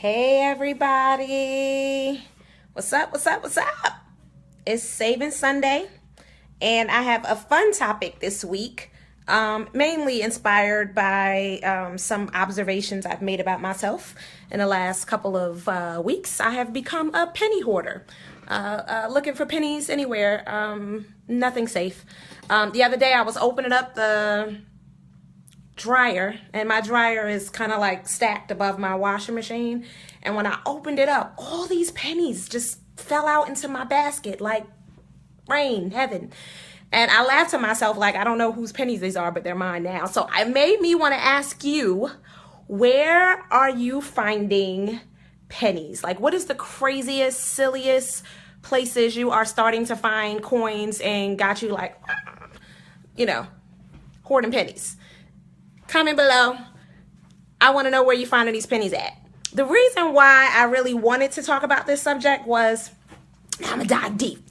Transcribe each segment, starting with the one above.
Hey everybody. What's up? What's up? What's up? It's Saving Sunday, and I have a fun topic this week, mainly inspired by some observations I've made about myself in the last couple of weeks. I have become a penny hoarder, looking for pennies anywhere, nothing safe. The other day I was opening up the dryer, and my dryer is kind of like stacked above my washing machine, and when I opened it up, all these pennies just fell out into my basket like rain, heaven. And I laughed to myself like, I don't know whose pennies these are, but they're mine now. So it made me want to ask you, where are you finding pennies? Like, what is the craziest, silliest places you are starting to find coins and got you like, hoarding pennies? Comment below. I want to know where you're finding these pennies at. The reason why I really wanted to talk about this subject was, I'm gonna dive deep,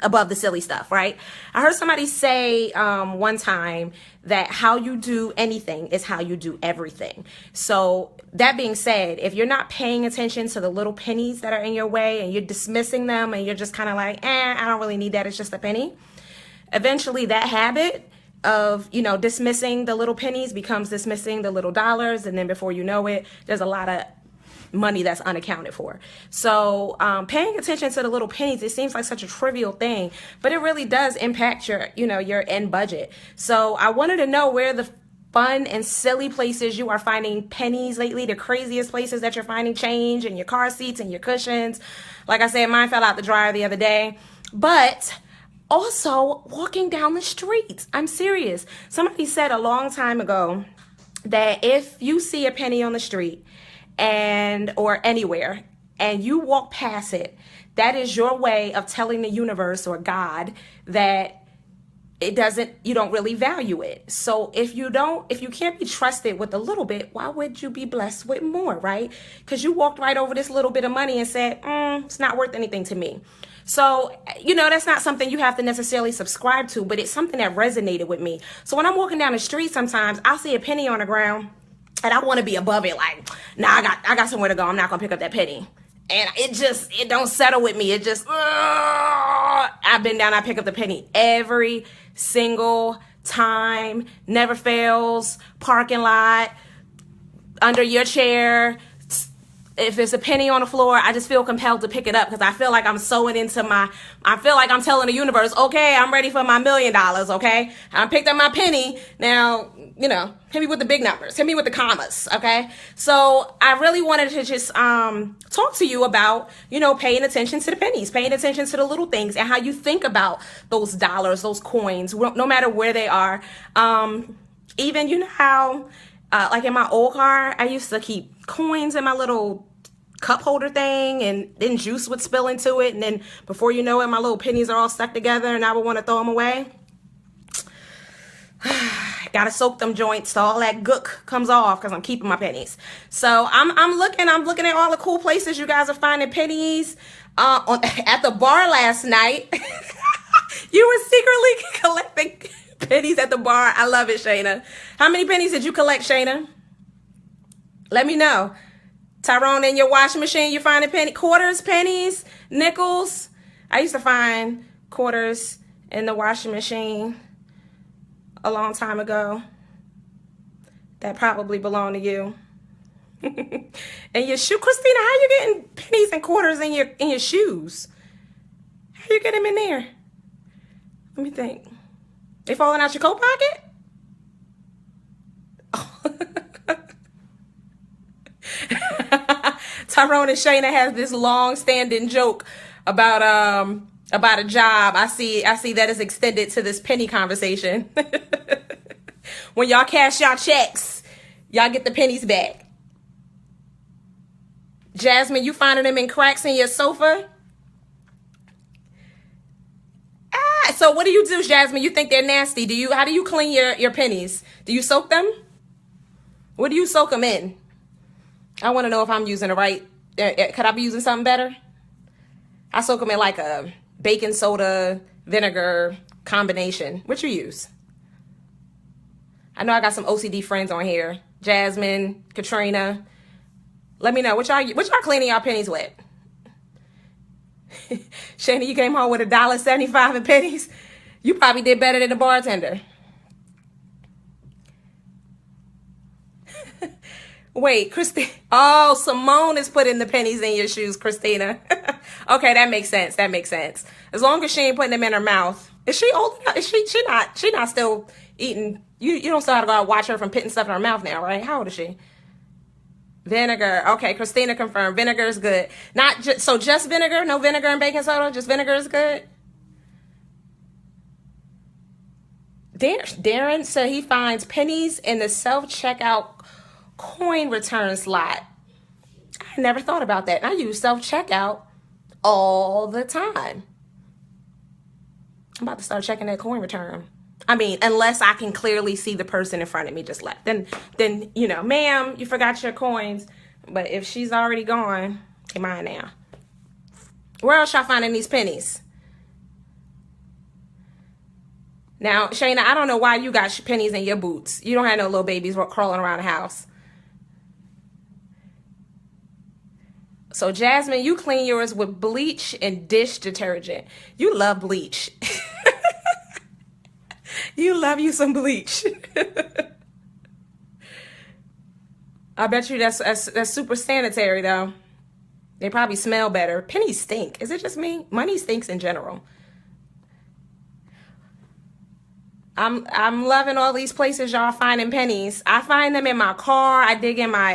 above the silly stuff, right? I heard somebody say one time that how you do anything is how you do everything. So that being said, if you're not paying attention to the little pennies that are in your way and you're dismissing them and you're just kind of like, I don't really need that, it's just a penny. Eventually that habit of dismissing the little pennies becomes dismissing the little dollars, and then before you know it, there's a lot of money that's unaccounted for. So paying attention to the little pennies, it seems like such a trivial thing, but it really does impact your your end budget. So I wanted to know where the fun and silly places you are finding pennies lately, the craziest places that you're finding change in your car seats and your cushions. Like I said, mine fell out the dryer the other day, but also walking down the street. I'm serious. Somebody said a long time ago that if you see a penny on the street or anywhere and you walk past it, that is your way of telling the universe or God that you don't really value it. So if you can't be trusted with a little bit, why would you be blessed with more, right? Because you walked right over this little bit of money and said, it's not worth anything to me. So, that's not something you have to necessarily subscribe to, but it's something that resonated with me. So when I'm walking down the street, sometimes I'll see a penny on the ground and I want to be above it. Like, nah, I got somewhere to go. I'm not going to pick up that penny. And it don't settle with me. It just, I've been down, I pick up the penny every single time, never fails, parking lot, under your chair. If there's a penny on the floor, I just feel compelled to pick it up because I feel like I'm sewing into I feel like I'm telling the universe, okay, I'm ready for my $1 million, okay? I picked up my penny. Now, hit me with the big numbers. Hit me with the commas, okay? So I really wanted to just talk to you about, paying attention to the pennies, paying attention to the little things and how you think about those dollars, those coins, no matter where they are. Even, how, like in my old car, I used to keep coins in my little cup holder thing, and then juice would spill into it, and then before you know it, my little pennies are all stuck together and I would want to throw them away. Gotta soak them joints so all that gook comes off because I'm keeping my pennies. So I'm looking at all the cool places you guys are finding pennies. At the bar last night, you were secretly collecting pennies at the bar. I love it, Shayna. How many pennies did you collect, Shayna? Let me know. Tyrone, in your washing machine, you finding quarters, pennies, nickels? I used to find quarters in the washing machine a long time ago. That probably belonged to you. And your shoe, Christina, how you getting pennies and quarters in your shoes? How you get them in there? Let me think. They falling out your coat pocket? Tyrone and Shayna has this long-standing joke about a job. I see that is extended to this penny conversation. When y'all cash y'all checks, y'all get the pennies back. Jasmine, you finding them in cracks in your sofa? So what do you do, Jasmine? You think they're nasty? How do you clean your pennies? Do you soak them? What do you soak them in? I want to know if I'm using the right, could I be using something better? I soak them in like a baking soda, vinegar combination. What you use? I know I got some OCD friends on here. Jasmine, Katrina. Let me know what y'all cleaning y'all pennies with. Shana, you came home with $1.75 in pennies. You probably did better than the bartender. Wait, Christina. Oh, Simone is putting the pennies in your shoes, Christina. Okay, that makes sense. That makes sense. As long as she ain't putting them in her mouth. Is she old enough? Is she not still eating? You don't still have to go out and watch her from putting stuff in her mouth now, right? How old is she? Vinegar. Okay, Christina confirmed. Vinegar is good. Not just so just vinegar, no vinegar and baking soda, just vinegar is good. Darren said he finds pennies in the self-checkout coin return slot. I never thought about that. I use self-checkout all the time. I'm about to start checking that coin return. I mean, unless I can clearly see the person in front of me just left. Then you know, ma'am, you forgot your coins. But if she's already gone, okay, mine now. Where else y'all finding these pennies? Now, Shayna, I don't know why you got pennies in your boots. You don't have no little babies crawling around the house. So, Jasmine, you clean yours with bleach and dish detergent. You love bleach. You love you some bleach. I bet you that's super sanitary, though. They probably smell better. Pennies stink. Is it just me? Money stinks in general. I'm loving all these places y'all finding pennies. I find them in my car. I dig in my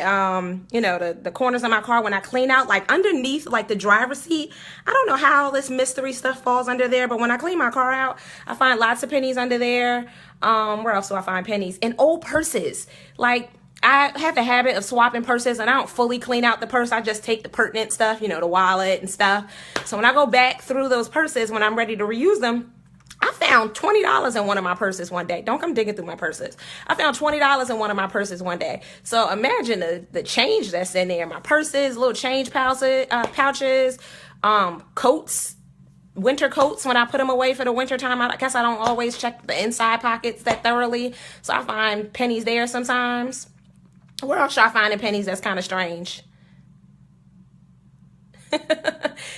the corners of my car when I clean out, like underneath like the driver's seat. I don't know how this mystery stuff falls under there, but when I clean my car out, I find lots of pennies under there. Where else do I find pennies? In old purses. Like I have the habit of swapping purses, and I don't fully clean out the purse. I just take the pertinent stuff, the wallet and stuff. So when I go back through those purses, when I'm ready to reuse them, I found $20 in one of my purses one day. Don't come digging through my purses. I found $20 in one of my purses one day. So imagine the change that's in there. My purses, little change pouches, coats, winter coats when I put them away for the winter time. I guess I don't always check the inside pockets that thoroughly. So I find pennies there sometimes. Where else y'all finding pennies that's kind of strange?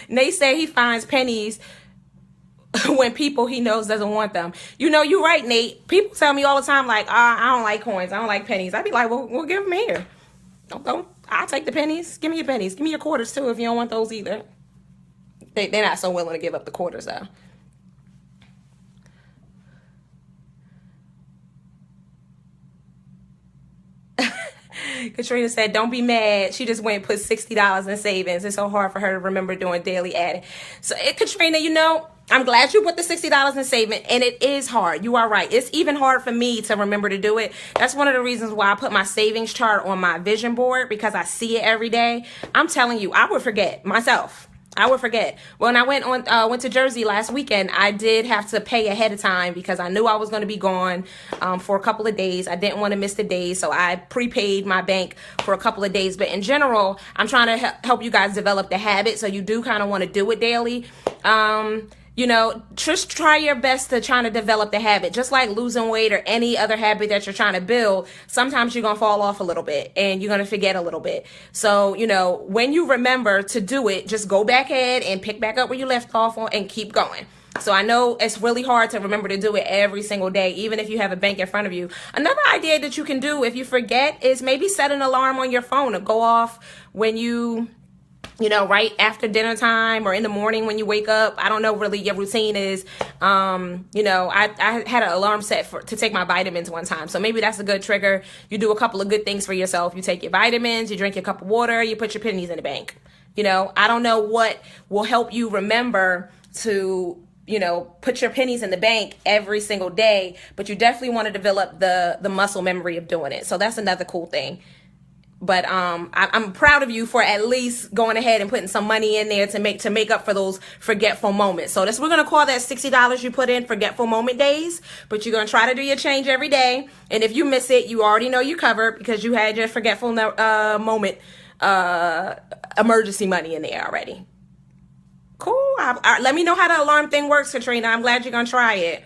Nate said he finds pennies when people he knows doesn't want them. You're right, Nate. People tell me all the time, like, I don't like coins. I don't like pennies. I'd be like, well, we'll give them here. Don't. I'll take the pennies. Give me your pennies. Give me your quarters, too, if you don't want those either. They're not so willing to give up the quarters, though. Katrina said, don't be mad. She just went and put $60 in savings. It's so hard for her to remember doing daily adding. So, Katrina, I'm glad you put the $60 in saving, and it is hard. You are right. It's even hard for me to remember to do it. That's one of the reasons why I put my savings chart on my vision board, because I see it every day. I'm telling you, I would forget myself. I would forget. When I went to Jersey last weekend, I did have to pay ahead of time because I knew I was going to be gone for a couple of days. I didn't want to miss the days, so I prepaid my bank for a couple of days. But in general, I'm trying to help you guys develop the habit, so you do kind of want to do it daily. Just try your best to try to develop the habit. Just like losing weight or any other habit that you're trying to build, sometimes you're going to fall off a little bit and you're going to forget a little bit. So, when you remember to do it, just go back ahead and pick back up where you left off on and keep going. So I know it's really hard to remember to do it every single day, even if you have a bank in front of you. Another idea that you can do if you forget is maybe set an alarm on your phone to go off when right after dinner time or in the morning when you wake up. I don't know really your routine is. I had an alarm set to take my vitamins one time. So maybe that's a good trigger. You do a couple of good things for yourself. You take your vitamins, you drink your cup of water, you put your pennies in the bank. I don't know what will help you remember to, put your pennies in the bank every single day, but you definitely want to develop the muscle memory of doing it. So that's another cool thing. But I'm proud of you for at least going ahead and putting some money in there to make up for those forgetful moments. So we're going to call that $60 you put in forgetful moment days. But you're going to try to do your change every day. And if you miss it, you already know you're covered because you had your forgetful moment emergency money in there already. Cool. Let me know how the alarm thing works, Katrina. I'm glad you're going to try it.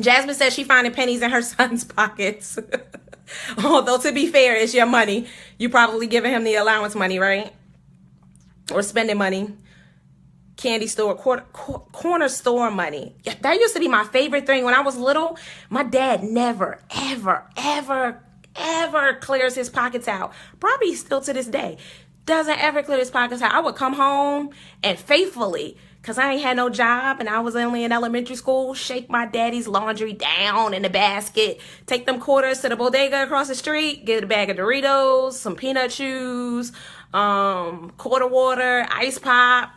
Jasmine says she finding pennies in her son's pockets. Although, to be fair, it's your money. You probably giving him the allowance money, right? Or spending money. Candy store, corner store money. That used to be my favorite thing. When I was little, my dad never, ever, ever, ever clears his pockets out. Probably still to this day. Doesn't ever clear his pockets out. I would come home and faithfully, because I ain't had no job and I was only in elementary school, shake my daddy's laundry down in the basket, take them quarters to the bodega across the street, get a bag of Doritos, some peanut chews, quarter water, ice pop,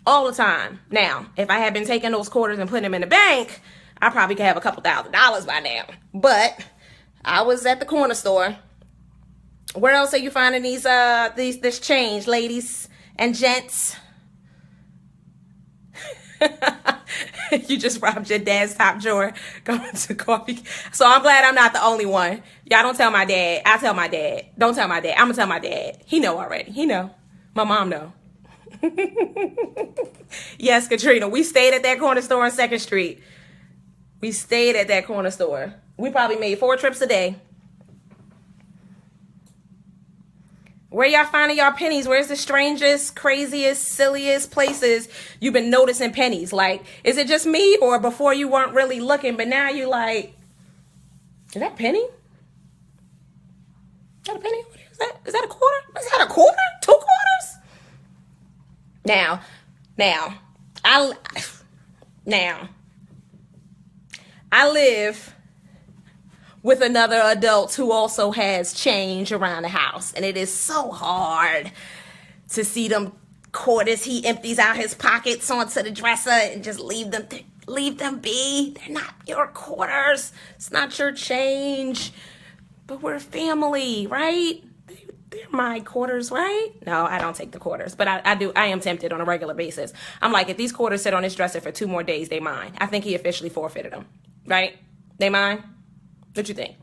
all the time. Now, if I had been taking those quarters and putting them in the bank, I probably could have a couple $1,000s by now. But I was at the corner store. Where else are you finding this change, ladies and gents? You just robbed your dad's top drawer going to coffee. So I'm glad I'm not the only one. Y'all don't tell my dad. I tell my dad. Don't tell my dad. I'm gonna tell my dad. He know already. He know. My mom know. Yes, Katrina, we stayed at that corner store on 2nd Street. We stayed at that corner store. We probably made 4 trips a day. Where y'all finding y'all pennies? Where's the strangest, craziest, silliest places you've been noticing pennies? Like, is it just me, or before you weren't really looking, but now you like, is that a penny? Is that a penny? What is that? Is that a quarter? Is that a quarter? 2 quarters? Now, I live with another adult who also has change around the house, and it is so hard to see them quarters. He empties out his pockets onto the dresser and just leave them be. They're not your quarters. It's not your change. But we're family, right? They're my quarters, right? No, I don't take the quarters, but I am tempted on a regular basis. I'm like, if these quarters sit on his dresser for 2 more days, they mine. I think he officially forfeited them, right? They mine? What you think?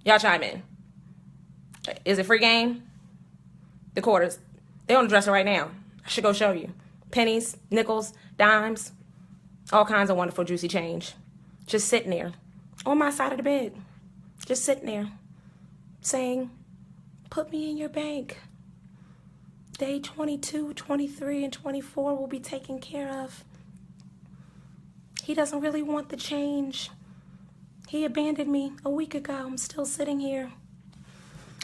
Y'all chime in. Is it free game? The quarters. They're on the dresser right now. I should go show you. Pennies, nickels, dimes, all kinds of wonderful juicy change. Just sitting there on my side of the bed. Just sitting there saying, put me in your bank. Day 22, 23, and 24 will be taken care of. He doesn't really want the change. He abandoned me a week ago. I'm still sitting here.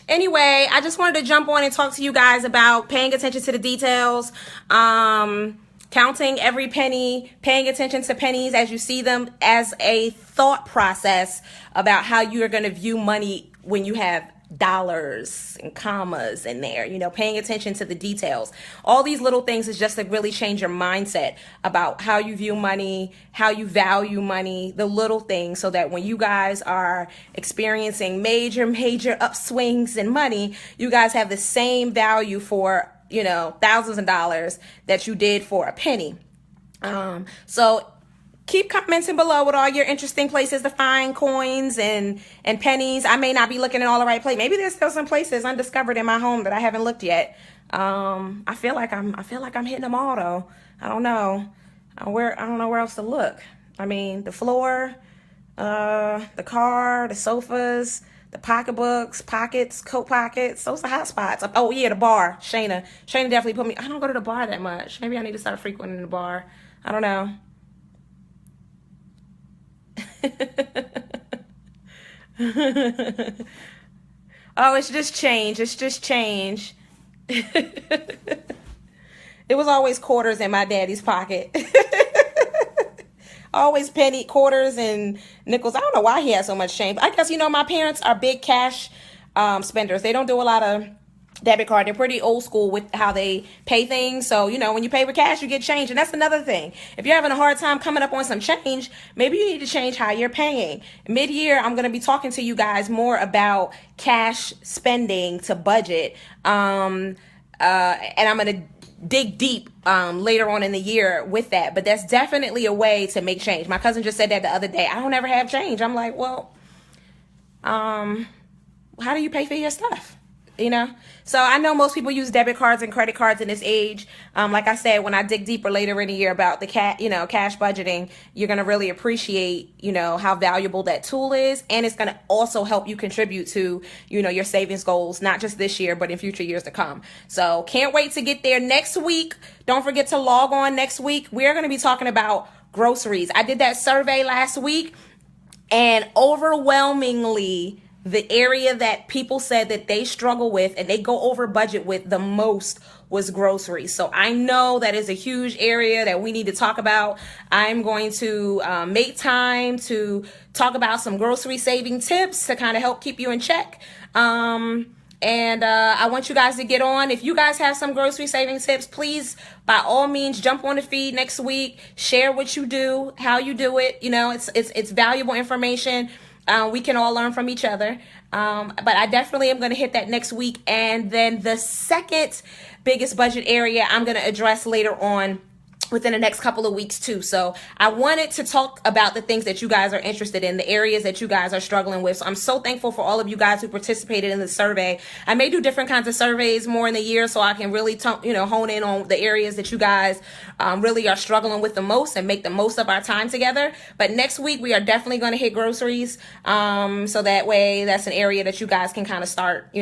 Anyway, I just wanted to jump on and talk to you guys about paying attention to the details, counting every penny, paying attention to pennies as you see them, as a thought process about how you are going to view money when you have dollars and commas in there, you know, paying attention to the details. All these little things is just to really change your mindset about how you view money, how you value money, the little things, so that when you guys are experiencing major upswings in money, you guys have the same value for, you know, thousands of dollars that you did for a penny. So keep commenting below with all your interesting places to find coins and pennies. I may not be looking in all the right places. Maybe there's still some places undiscovered in my home that I haven't looked yet. I feel like I'm hitting them all though. I don't know. I don't know where else to look. I mean, the floor, the car, the sofas, the pocketbooks, pockets, coat pockets. Those are hot spots. Oh yeah, the bar. Shayna definitely put me. I don't go to the bar that much. Maybe I need to start frequenting the bar. I don't know. Oh, it's just change. It's just change. It was always quarters in my daddy's pocket. Always penny, quarters, and nickels. I don't know why he had so much change. I guess, you know, my parents are big cash spenders. They don't do a lot of debit card. They're pretty old school with how they pay things. So, you know, when you pay with cash, you get change. And that's another thing. If you're having a hard time coming up on some change, maybe you need to change how you're paying. Mid-year, I'm going to be talking to you guys more about cash spending to budget. And I'm going to dig deep later on in the year with that. But that's definitely a way to make change. My cousin just said that the other day. I don't ever have change. I'm like, well, how do you pay for your stuff? you know. So I know most people use debit cards and credit cards in this age. Like I said, when I dig deeper later in the year about the cash budgeting, you're going to really appreciate, how valuable that tool is. And it's going to also help you contribute to, your savings goals, not just this year, but in future years to come. So can't wait to get there next week. Don't forget to log on next week. We're going to be talking about groceries. I did that survey last week, and overwhelmingly, the area that people said that they struggle with and they go over budget with the most was groceries. So I know that is a huge area that we need to talk about. I'm going to make time to talk about some grocery saving tips to kind of help keep you in check. And I want you guys to get on. If you guys have some grocery saving tips, please, by all means, jump on the feed next week. Share what you do, how you do it. It's valuable information. We can all learn from each other. But I definitely am going to hit that next week. And then the second biggest budget area I'm going to address later on within the next couple of weeks too. So I wanted to talk about the things that you guys are interested in, the areas that you guys are struggling with. So I'm so thankful for all of you guys who participated in the survey. I may do different kinds of surveys more in the year so I can really hone in on the areas that you guys really are struggling with the most and make the most of our time together. But next week we are definitely going to hit groceries. So that way that's an area that you guys can kind of start,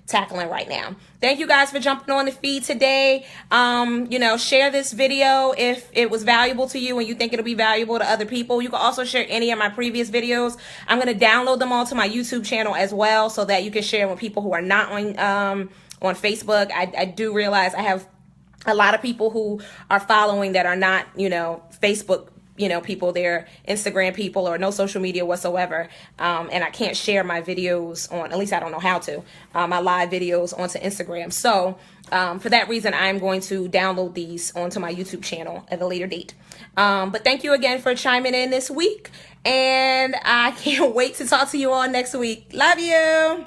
tackling right now. Thank you guys for jumping on the feed today. Share this video if it was valuable to you and you think it'll be valuable to other people. You can also share any of my previous videos. I'm going to download them all to my YouTube channel as well so that you can share with people who are not on Facebook. I do realize I have a lot of people who are following that are not, Facebook people, they're Instagram people or no social media whatsoever. And I can't share my videos on, at least I don't know how to, my live videos onto Instagram. So for that reason, I'm going to download these onto my YouTube channel at a later date. But thank you again for chiming in this week. And I can't wait to talk to you all next week. Love you.